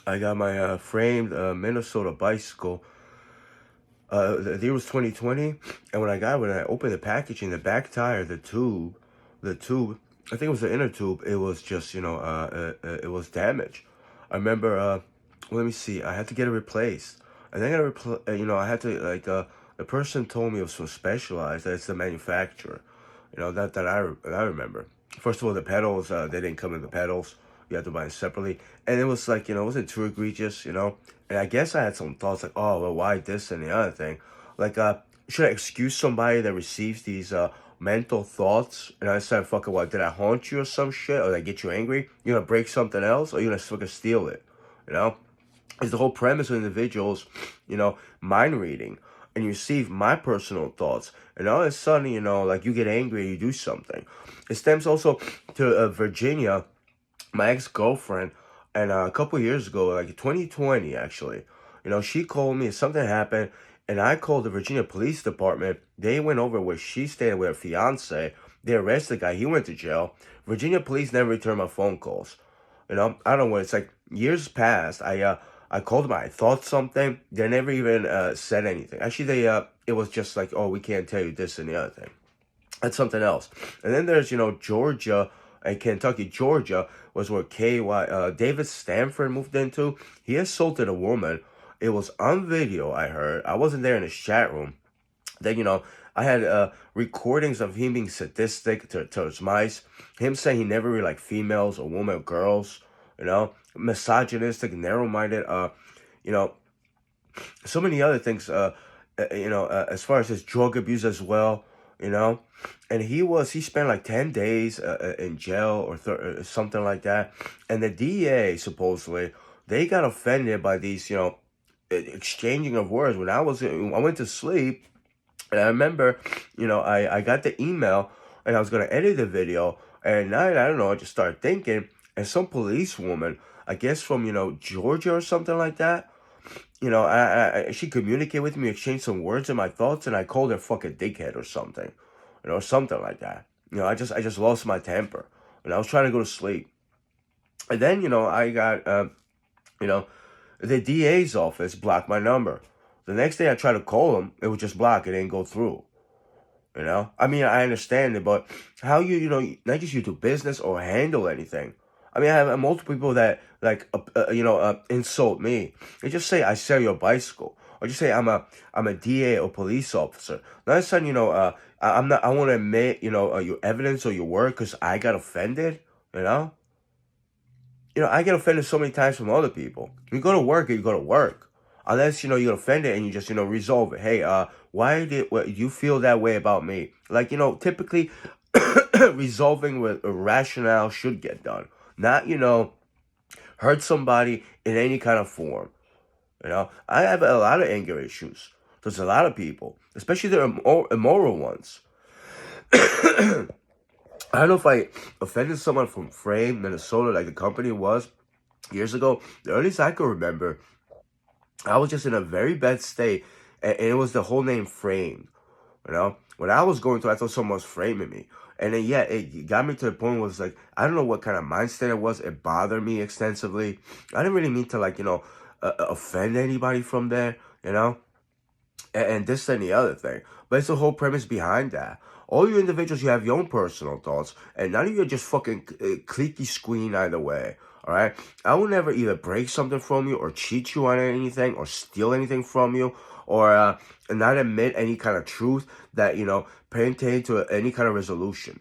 I got my framed Minnesota bicycle. The year was 2020, and when I opened the packaging, the back tire, the tube, I think it was the inner tube. It was just, it was damaged. I remember, let me see, I had to get it replaced. And then I had to the person told me it was so specialized that it's the manufacturer. That I remember. First of all, the pedals, they didn't come in the pedals. You had to buy them separately. And it was like, it wasn't too egregious. And I guess I had some thoughts like, oh, well, why this and the other thing? Like, should I excuse somebody that receives these mental thoughts? And I said, fucking what, did I haunt you or some shit? Or did I get you angry? You gonna break something else? Or you gonna fucking steal it? You know? It's the whole premise of individuals, mind reading. And you receive my personal thoughts. And all of a sudden, like you get angry and you do something. It stems also to Virginia, my ex-girlfriend, and a couple years ago, like 2020 actually, she called me, something happened, and I called the Virginia Police Department. They went over where she stayed with her fiance. They arrested the guy. He went to jail. Virginia police never returned my phone calls. I don't know what it's like. Years passed. I called them. I thought something. They never even said anything. Actually, it was just like, oh, we can't tell you this and the other thing. That's something else. And then there's, Georgia and Kentucky. Georgia was where David Stanford moved into. He assaulted a woman. It was on video, I heard. I wasn't there in his chat room. Then, I had recordings of him being sadistic towards mice. Him saying he never really liked females or women or girls. Misogynistic, narrow-minded. You know, so many other things. As far as his drug abuse as well. And he spent like 10 days in jail or something like that. And the DA supposedly they got offended by these exchanging of words. I went to sleep, and I remember I got the email, and I was gonna edit the video, and at night, I don't know, I just started thinking, and some policewoman, I guess from Georgia or something like that. She communicated with me, exchanged some words in my thoughts, and I called her fucking dickhead or something, something like that. I just lost my temper, and I was trying to go to sleep, and then I got you know, the DA's office blocked my number. The next day I tried to call him, it was just blocked. It didn't go through. I mean, I understand it, but how not just you do business or handle anything. I mean, I have multiple people that insult me. They just say I sell your bicycle, or just say I'm a DA or police officer. Not sudden, I'm not. I want to admit, your evidence or your word because I got offended. I get offended so many times from other people. You go to work, you go to work. Unless, you get offended and you just, resolve it. Hey, why did you feel that way about me? Like, typically resolving with a rationale should get done. Not, hurt somebody in any kind of form. I have a lot of anger issues. There's a lot of people, especially the immoral ones. I don't know if I offended someone from Frame, Minnesota, like the company was years ago. The earliest I could remember, I was just in a very bad state, and it was the whole name Frame. When I was going through, I thought someone was framing me. And then, yeah, it got me to the point where it's like, I don't know what kind of mindset it was. It bothered me extensively. I didn't really mean to, offend anybody from there, and this and the other thing. But it's the whole premise behind that. All you individuals, you have your own personal thoughts, and none of you are just fucking cliquey squealing either way. All right, I will never either break something from you or cheat you on anything or steal anything from you or not admit any kind of truth that pertain to any kind of resolution.